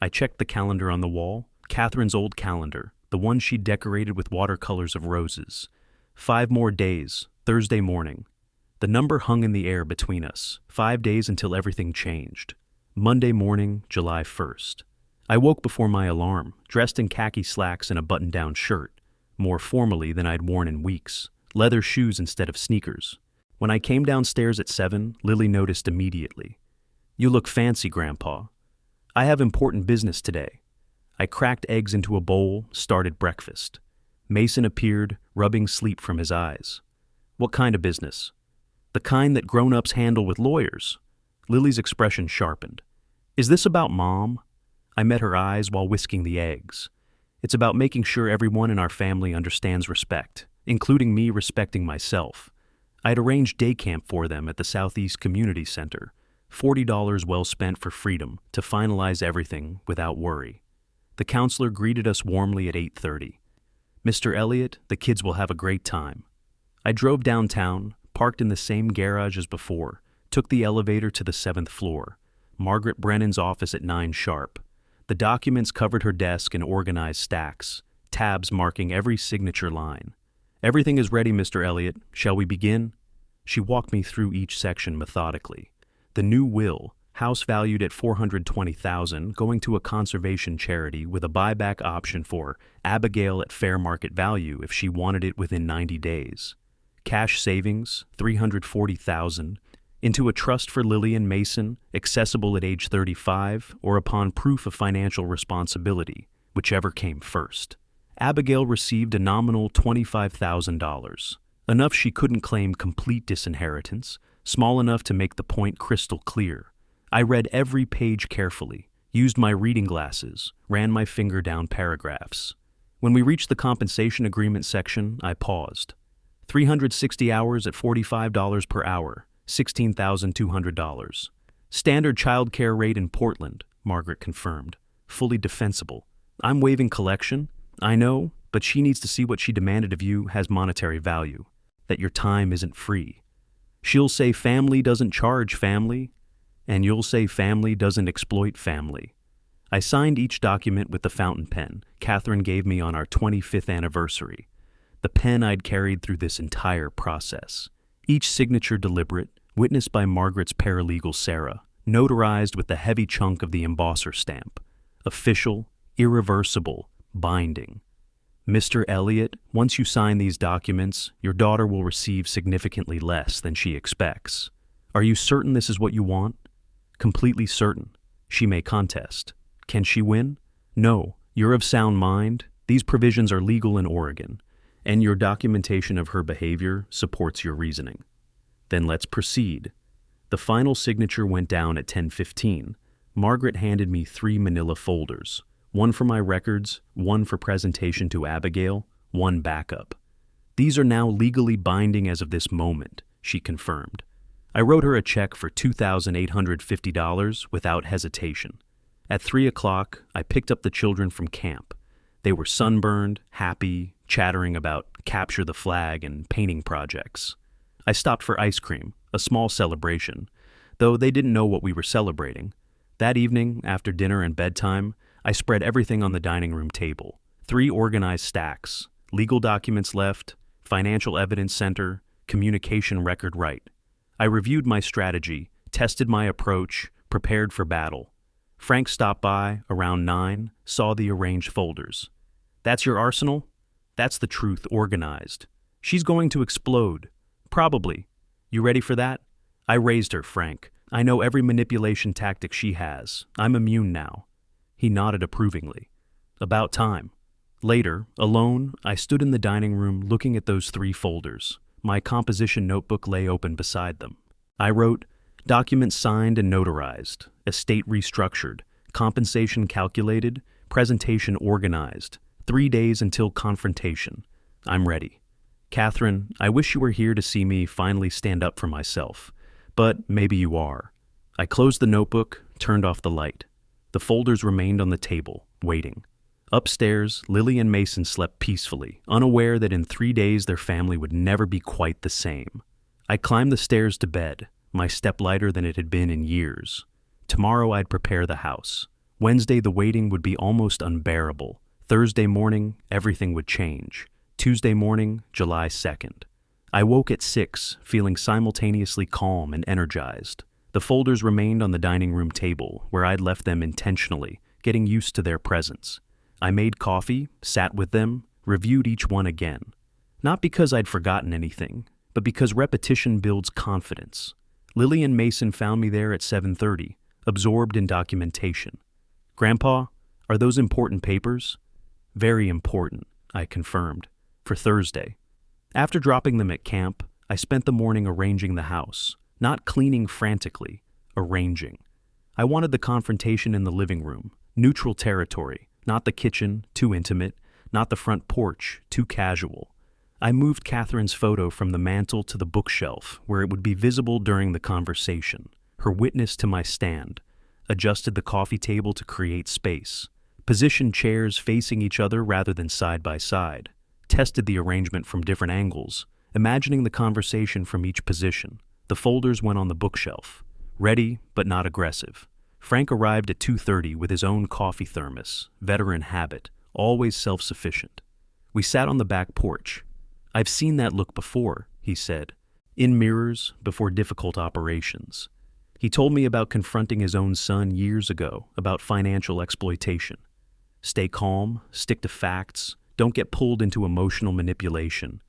I checked the calendar on the wall, Catherine's old calendar, the one she'd decorated with watercolors of roses. 5 more days, Thursday morning. The number hung in the air between us, 5 days until everything changed. Monday morning, July 1st. I woke before my alarm, dressed in khaki slacks and a button-down shirt, more formally than I'd worn in weeks, leather shoes instead of sneakers. When I came downstairs at 7, Lily noticed immediately. You look fancy, Grandpa. I have important business today. I cracked eggs into a bowl, started breakfast. Mason appeared, rubbing sleep from his eyes. What kind of business? The kind that grown-ups handle with lawyers. Lily's expression sharpened. Is this about Mom? I met her eyes while whisking the eggs. It's about making sure everyone in our family understands respect, including me respecting myself. I'd arranged day camp for them at the Southeast Community Center, $40 well spent for freedom to finalize everything without worry. The counselor greeted us warmly at 8:30. Mr. Elliott, the kids will have a great time. I drove downtown, parked in the same garage as before, took the elevator to the 7th floor. Margaret Brennan's office at 9 sharp. The documents covered her desk in organized stacks, tabs marking every signature line. Everything is ready, Mr. Elliott. Shall we begin? She walked me through each section methodically. The new will, house valued at $420,000, going to a conservation charity with a buyback option for Abigail at fair market value if she wanted it within 90 days. Cash savings, $340,000, into a trust for Lillian Mason, accessible at age 35 or upon proof of financial responsibility, whichever came first. Abigail received a nominal $25,000, enough she couldn't claim complete disinheritance, small enough to make the point crystal clear. I read every page carefully, used my reading glasses, ran my finger down paragraphs. When we reached the compensation agreement section, I paused. 360 hours at $45 per hour, $16,200. Standard child care rate in Portland, Margaret confirmed. Fully defensible. I'm waiving collection. I know, but she needs to see what she demanded of you has monetary value, that your time isn't free. She'll say family doesn't charge family, and you'll say family doesn't exploit family. I signed each document with the fountain pen Catherine gave me on our 25th anniversary, the pen I'd carried through this entire process. Each signature deliberate, witnessed by Margaret's paralegal Sarah, notarized with the heavy chunk of the embosser stamp. Official, irreversible, binding. Mr. Elliott, once you sign these documents, your daughter will receive significantly less than she expects. Are you certain this is what you want? Completely certain. She may contest. Can she win? No. You're of sound mind. These provisions are legal in Oregon, and your documentation of her behavior supports your reasoning. Then let's proceed. The final signature went down at 10:15. Margaret handed me 3 manila folders, one for my records, one for presentation to Abigail, one backup. These are now legally binding as of this moment, she confirmed. I wrote her a check for $2,850 without hesitation. At 3 o'clock, I picked up the children from camp. They were sunburned, happy, chattering about capture the flag and painting projects. I stopped for ice cream, a small celebration, though they didn't know what we were celebrating. That evening, after dinner and bedtime, I spread everything on the dining room table. 3 organized stacks, legal documents left, financial evidence center, communication record right. I reviewed my strategy, tested my approach, prepared for battle. Frank stopped by around 9, saw the arranged folders. That's your arsenal? That's the truth organized. She's going to explode. Probably. You ready for that? I raised her, Frank. I know every manipulation tactic she has. I'm immune now. He nodded approvingly. About time. Later, alone, I stood in the dining room looking at those 3 folders. My composition notebook lay open beside them. I wrote, documents signed and notarized, estate restructured, compensation calculated, presentation organized, 3 days until confrontation. I'm ready. Catherine, I wish you were here to see me finally stand up for myself, but maybe you are. I closed the notebook, turned off the light. The folders remained on the table, waiting. Upstairs, Lillian Mason slept peacefully, unaware that in 3 days their family would never be quite the same. I climbed the stairs to bed, my step lighter than it had been in years. Tomorrow I'd prepare the house. Wednesday the waiting would be almost unbearable. Thursday morning, everything would change. Tuesday morning, July 2nd. I woke at 6, feeling simultaneously calm and energized. The folders remained on the dining room table, where I'd left them intentionally, getting used to their presence. I made coffee, sat with them, reviewed each one again. Not because I'd forgotten anything, but because repetition builds confidence. Lillian Mason found me there at 7:30, absorbed in documentation. Grandpa, are those important papers? Very important, I confirmed, for Thursday. After dropping them at camp, I spent the morning arranging the house, not cleaning frantically, arranging. I wanted the confrontation in the living room, neutral territory, not the kitchen, too intimate, not the front porch, too casual. I moved Catherine's photo from the mantel to the bookshelf, where it would be visible during the conversation, her witness to my stand, adjusted the coffee table to create space, positioned chairs facing each other rather than side by side, tested the arrangement from different angles, imagining the conversation from each position. The folders went on the bookshelf, ready but not aggressive. Frank arrived at 2:30 with his own coffee thermos, veteran habit, always self-sufficient. We sat on the back porch. I've seen that look before, he said, in mirrors before difficult operations. He told me about confronting his own son years ago about financial exploitation. Stay calm, stick to facts, don't get pulled into emotional manipulation.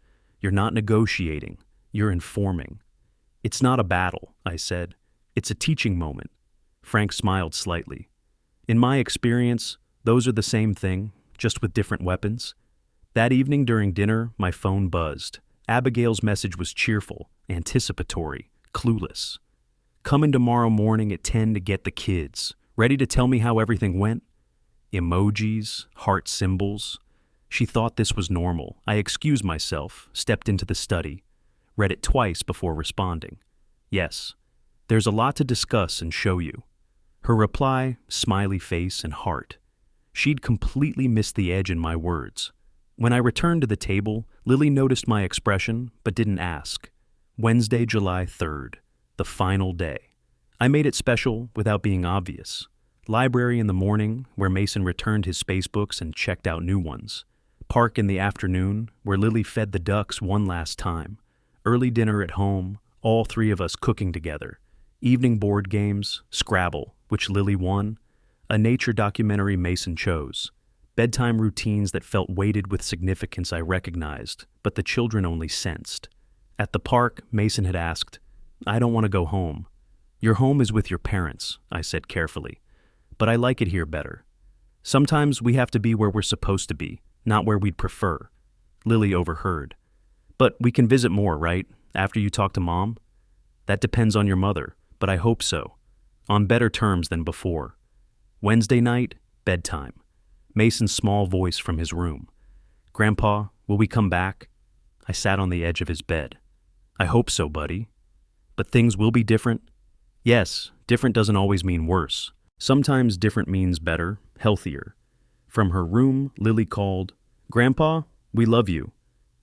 You're not negotiating, you're informing. It's not a battle, I said. It's a teaching moment. Frank smiled slightly. In my experience, those are the same thing, just with different weapons. That evening during dinner, my phone buzzed. Abigail's message was cheerful, anticipatory, clueless. Coming tomorrow morning at 10 to get the kids. Ready to tell me how everything went? Emojis, heart symbols. She thought this was normal. I excused myself, stepped into the study, read it twice before responding. Yes, there's a lot to discuss and show you. Her reply, smiley face and heart. She'd completely missed the edge in my words. When I returned to the table, Lily noticed my expression but didn't ask. Wednesday, July 3rd, the final day. I made it special without being obvious. Library in the morning, where Mason returned his space books and checked out new ones. Park in the afternoon, where Lily fed the ducks one last time. Early dinner at home, all three of us cooking together. Evening board games, Scrabble, which Lily won. A nature documentary Mason chose. Bedtime routines that felt weighted with significance I recognized, but the children only sensed. At the park, Mason had asked, I don't want to go home. Your home is with your parents, I said carefully. But I like it here better. Sometimes we have to be where we're supposed to be, not where we'd prefer. Lily overheard. But we can visit more, right? After you talk to Mom? That depends on your mother, but I hope so. On better terms than before. Wednesday night, bedtime. Mason's small voice from his room. Grandpa, will we come back? I sat on the edge of his bed. I hope so, buddy. But things will be different? Yes, different doesn't always mean worse. Sometimes different means better, healthier. From her room, Lily called, Grandpa, we love you.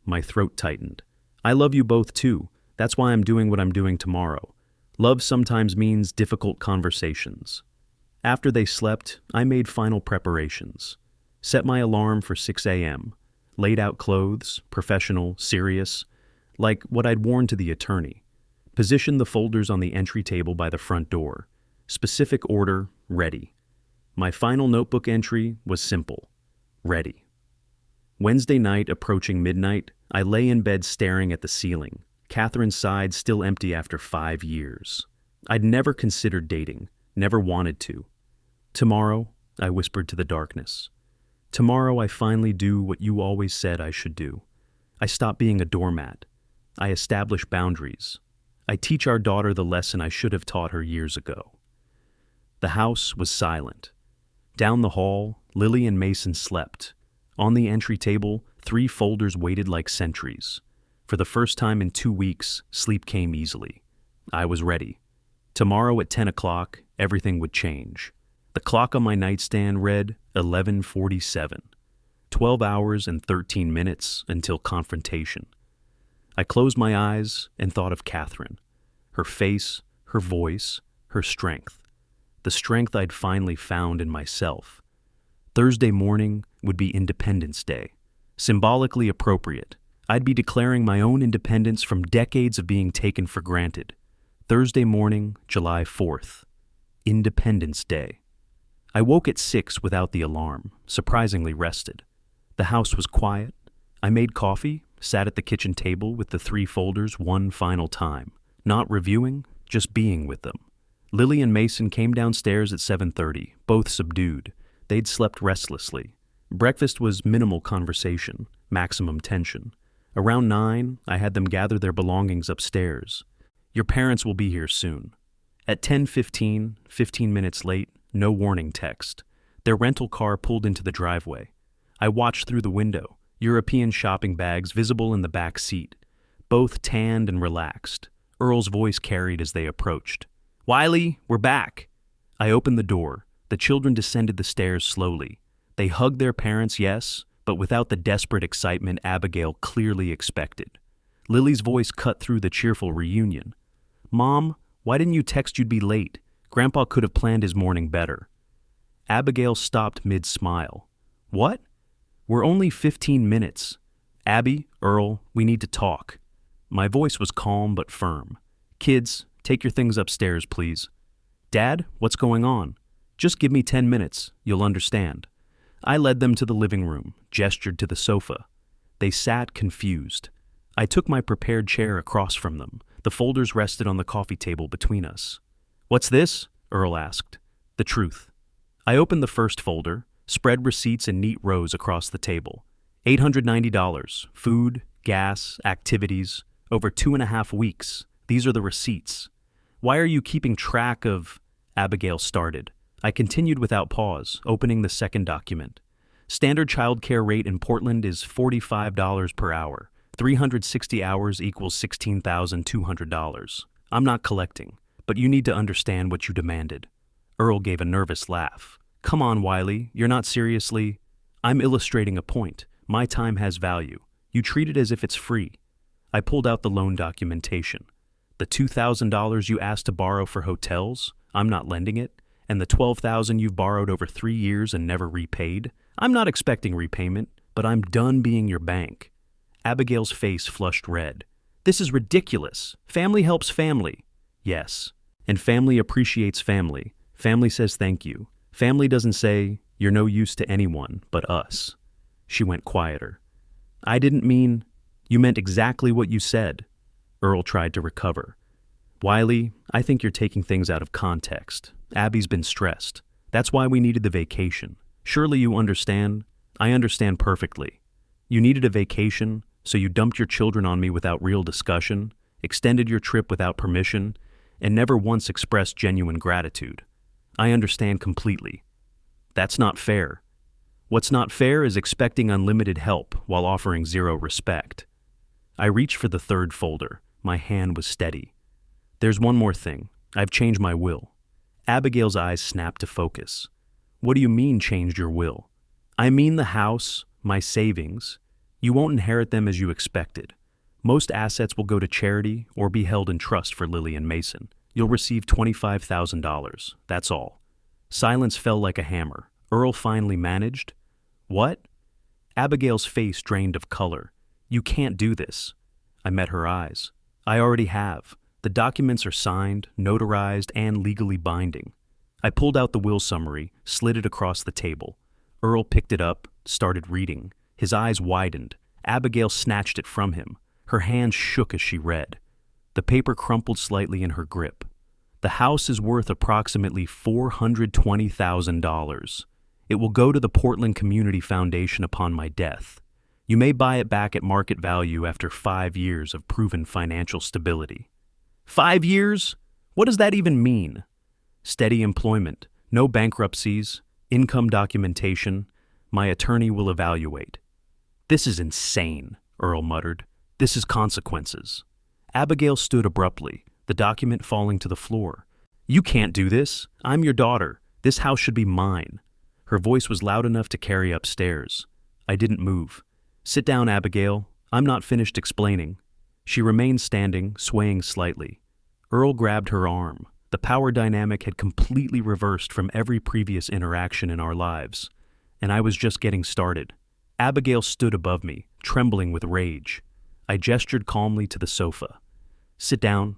My throat tightened. I love you both too. That's why I'm doing what I'm doing tomorrow. Love sometimes means difficult conversations. After they slept, I made final preparations. Set my alarm for 6 a.m. Laid out clothes, professional, serious, like what I'd worn to the attorney. Positioned the folders on the entry table by the front door. Specific order, ready. My final notebook entry was simple. Ready. Wednesday night, approaching midnight, I lay in bed staring at the ceiling. Catherine's side still empty after 5 years. I'd never considered dating, never wanted to. Tomorrow, I whispered to the darkness. Tomorrow I finally do what you always said I should do. I stop being a doormat. I establish boundaries. I teach our daughter the lesson I should have taught her years ago. The house was silent. Down the hall, Lily and Mason slept. On the entry table, 3 folders waited like sentries. For the first time in 2 weeks, sleep came easily. I was ready. Tomorrow at 10 o'clock, everything would change. The clock on my nightstand read 11:47. 12 hours and 13 minutes until confrontation. I closed my eyes and thought of Catherine. Her face, her voice, her strength. The strength I'd finally found in myself. Thursday morning would be Independence Day. Symbolically appropriate. I'd be declaring my own independence from decades of being taken for granted. Thursday morning, July 4th. Independence Day. I woke at 6 without the alarm, surprisingly rested. The house was quiet. I made coffee, sat at the kitchen table with the 3 folders one final time. Not reviewing, just being with them. Lily and Mason came downstairs at 7:30, both subdued. They'd slept restlessly. Breakfast was minimal conversation, maximum tension. Around 9, I had them gather their belongings upstairs. Your parents will be here soon. At 10:15, 15 minutes late, no warning text. Their rental car pulled into the driveway. I watched through the window, European shopping bags visible in the back seat. Both tanned and relaxed. Earl's voice carried as they approached. Wiley, we're back. I opened the door. The children descended the stairs slowly. They hugged their parents, yes, but without the desperate excitement Abigail clearly expected. Lily's voice cut through the cheerful reunion. Mom, why didn't you text you'd be late? Grandpa could have planned his morning better. Abigail stopped mid-smile. What? We're only 15 minutes. Abby, Earl, we need to talk. My voice was calm but firm. Kids, take your things upstairs, please. "Dad, what's going on?" "Just give me 10 minutes, you'll understand." I led them to the living room, gestured to the sofa. They sat confused. I took my prepared chair across from them. The folders rested on the coffee table between us. "What's this?" Earl asked. "The truth." I opened the first folder, spread receipts in neat rows across the table. $890, food, gas, activities, over 2.5 weeks. These are the receipts. "Why are you keeping track of—" Abigail started. I continued without pause, opening the second document. Standard childcare rate in Portland is $45 per hour. 360 hours equals $16,200. I'm not collecting, but you need to understand what you demanded. Earl gave a nervous laugh. "Come on, Wiley, you're not seriously—" "I'm illustrating a point. My time has value. You treat it as if it's free." I pulled out the loan documentation. "The $2,000 you asked to borrow for hotels, I'm not lending it. And the $12,000 you've borrowed over 3 years and never repaid, I'm not expecting repayment, but I'm done being your bank." Abigail's face flushed red. "This is ridiculous. Family helps family." "Yes, and family appreciates family. Family says thank you. Family doesn't say, you're no use to anyone but us." She went quieter. "I didn't mean—" "You meant exactly what you said." Earl tried to recover. "Wiley, I think you're taking things out of context. Abby's been stressed. That's why we needed the vacation. Surely you understand?" "I understand perfectly. You needed a vacation, so you dumped your children on me without real discussion, extended your trip without permission, and never once expressed genuine gratitude. I understand completely. That's not fair. What's not fair is expecting unlimited help while offering zero respect." I reached for the third folder. My hand was steady. "There's one more thing. I've changed my will." Abigail's eyes snapped to focus. "What do you mean, changed your will?" "I mean the house, my savings. You won't inherit them as you expected. Most assets will go to charity or be held in trust for Lily and Mason. You'll receive $25,000. That's all." Silence fell like a hammer. Earl finally managed. "What?" Abigail's face drained of color. "You can't do this." I met her eyes. "I already have. The documents are signed, notarized, and legally binding." I pulled out the will summary, slid it across the table. Earl picked it up, started reading. His eyes widened. Abigail snatched it from him. Her hands shook as she read. The paper crumpled slightly in her grip. "The house is worth approximately $420,000. It will go to the Portland Community Foundation upon my death. You may buy it back at market value after 5 years of proven financial stability." 5 years? What does that even mean? "Steady employment, no bankruptcies, income documentation. My attorney will evaluate." "This is insane," Earl muttered. "This is consequences." Abigail stood abruptly, the document falling to the floor. "You can't do this. I'm your daughter. This house should be mine." Her voice was loud enough to carry upstairs. I didn't move. "Sit down, Abigail. I'm not finished explaining." She remained standing, swaying slightly. Earl grabbed her arm. The power dynamic had completely reversed from every previous interaction in our lives, and I was just getting started. Abigail stood above me, trembling with rage. I gestured calmly to the sofa. "Sit down.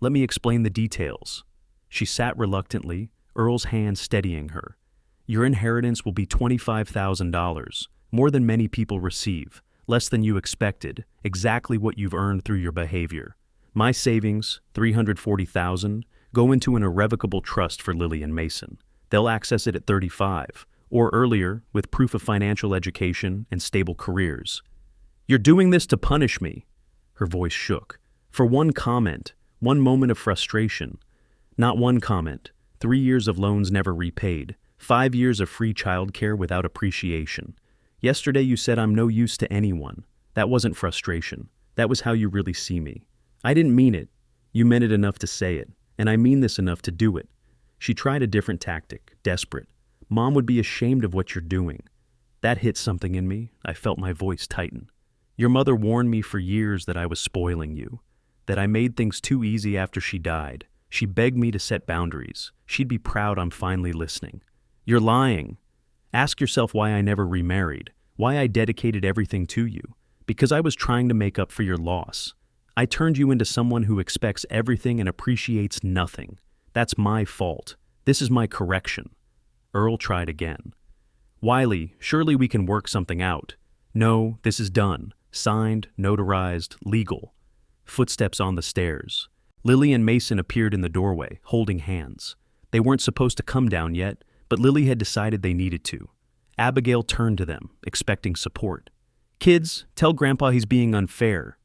Let me explain the details." She sat reluctantly, Earl's hand steadying her. "Your inheritance will be $25,000, more than many people receive, less than you expected, exactly what you've earned through your behavior. My savings, $340,000, go into an irrevocable trust for Lily and Mason. They'll access it at 35, or earlier, with proof of financial education and stable careers." "You're doing this to punish me." Her voice shook. "For one comment, one moment of frustration." "Not one comment. 3 years of loans never repaid. 5 years of free childcare without appreciation. Yesterday you said I'm no use to anyone. That wasn't frustration. That was how you really see me. I didn't mean it. You meant it enough to say it, and I mean this enough to do it." She tried a different tactic, desperate. "Mom would be ashamed of what you're doing." That hit something in me. I felt my voice tighten. "Your mother warned me for years that I was spoiling you, that I made things too easy after she died. She begged me to set boundaries. She'd be proud I'm finally listening." "You're lying. Ask yourself why I never remarried, why I dedicated everything to you. Because I was trying to make up for your loss. I turned you into someone who expects everything and appreciates nothing. That's my fault. This is my correction. Earl tried again. Wiley, surely we can work something out. No, this is done. Signed, notarized, legal. Footsteps on the stairs. Lily and Mason appeared in the doorway, holding hands. They weren't supposed to come down yet, but Lily had decided they needed to. Abigail turned to them, expecting support. "Kids, tell Grandpa he's being unfair."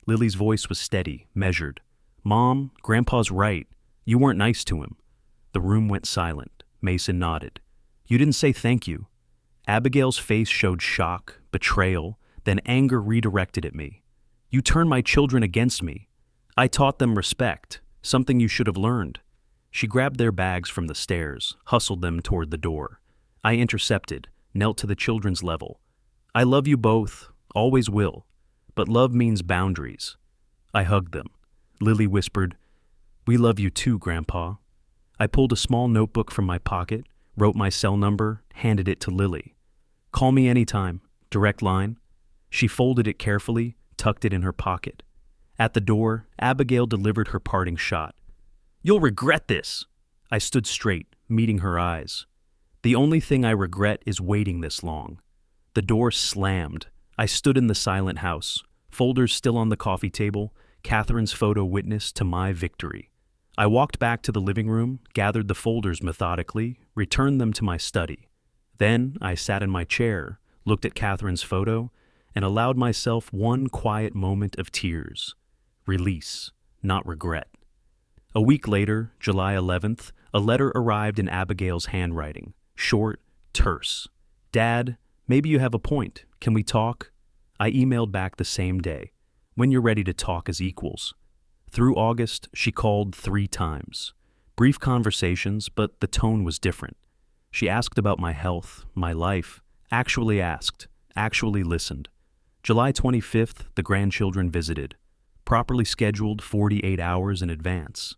Lily's voice was steady, measured. "Mom, Grandpa's right. You weren't nice to him." The room went silent. Mason nodded. "You didn't say thank you." Abigail's face showed shock, betrayal, then anger redirected at me. "You turned my children against me. I taught them respect, something you should have learned." She grabbed their bags from the stairs, hustled them toward the door. I intercepted, knelt to the children's level. "I love you both, always will, but love means boundaries." I hugged them. Lily whispered, "We love you too, Grandpa." I pulled a small notebook from my pocket, wrote my cell number, handed it to Lily. "Call me anytime, direct line." She folded it carefully, tucked it in her pocket. At the door, Abigail delivered her parting shot. "You'll regret this." I stood straight, meeting her eyes. "The only thing I regret is waiting this long." The door slammed. I stood in the silent house, folders still on the coffee table, Catherine's photo witness to my victory. I walked back to the living room, gathered the folders methodically, returned them to my study. Then I sat in my chair, looked at Catherine's photo, and allowed myself one quiet moment of tears. Release, not regret. A week later, July 11th, a letter arrived in Abigail's handwriting, short, terse. "Dad, maybe you have a point. Can we talk?" I emailed back the same day. "When you're ready to talk as equals." Through August, she called 3 times. Brief conversations, but the tone was different. She asked about my health, my life, actually asked, actually listened. July 25th, the grandchildren visited. Properly scheduled 48 hours in advance.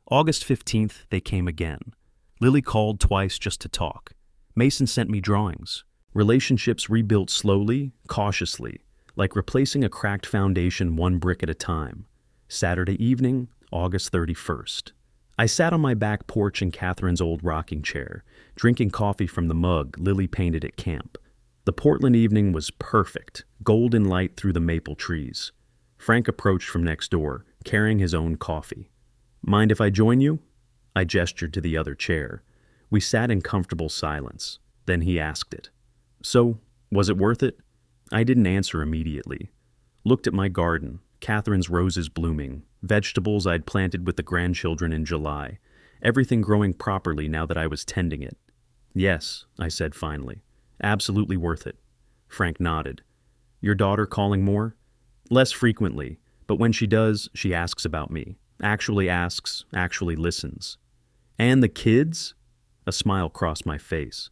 August 15th, they came again. Lily called twice just to talk. Mason sent me drawings. Relationships rebuilt slowly, cautiously, like replacing a cracked foundation one brick at a time. Saturday evening, August 31st. I sat on my back porch in Catherine's old rocking chair, drinking coffee from the mug Lily painted at camp. The Portland evening was perfect, golden light through the maple trees. Frank approached from next door, carrying his own coffee. "Mind if I join you?" I gestured to the other chair. We sat in comfortable silence. Then he asked it. "So, was it worth it?" I didn't answer immediately. Looked at my garden, Catherine's roses blooming, vegetables I'd planted with the grandchildren in July, everything growing properly now that I was tending it. "Yes," I said finally. "Absolutely worth it." Frank nodded. "Your daughter calling more?" "Less frequently, but when she does, she asks about me. Actually asks, actually listens." "And the kids?" A smile crossed my face.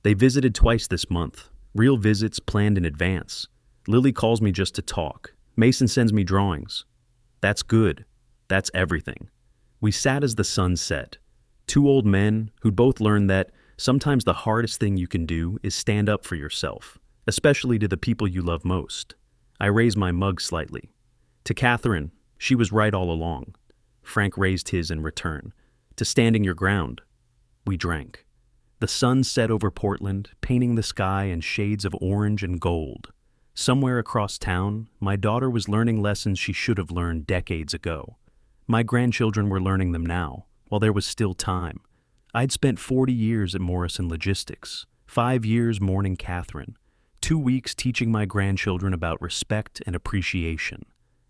"They visited twice this month. Real visits planned in advance. Lily calls me just to talk. Mason sends me drawings." "That's good. That's everything." We sat as the sun set. 2 old men who'd both learned that sometimes the hardest thing you can do is stand up for yourself, especially to the people you love most. I raised my mug slightly. "To Catherine, she was right all along." Frank raised his in return. "To standing your ground." We drank. The sun set over Portland, painting the sky in shades of orange and gold. Somewhere across town, my daughter was learning lessons she should have learned decades ago. My grandchildren were learning them now, while there was still time. I'd spent 40 years at Morrison Logistics, 5 years mourning Catherine, 2 weeks teaching my grandchildren about respect and appreciation,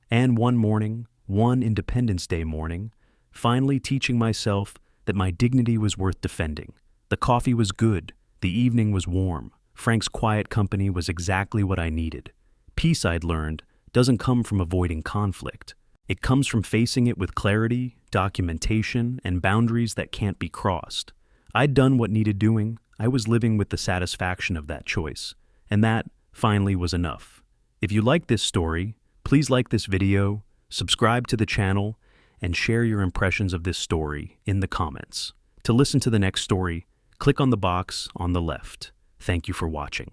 and one morning, one Independence Day morning, finally teaching myself that my dignity was worth defending. The coffee was good, the evening was warm, Frank's quiet company was exactly what I needed. Peace, I'd learned, doesn't come from avoiding conflict. It comes from facing it with clarity, documentation, and boundaries that can't be crossed. I'd done what needed doing. I was living with the satisfaction of that choice. And that, finally, was enough. If you like this story, please like this video, subscribe to the channel, and share your impressions of this story in the comments. To listen to the next story, click on the box on the left. Thank you for watching.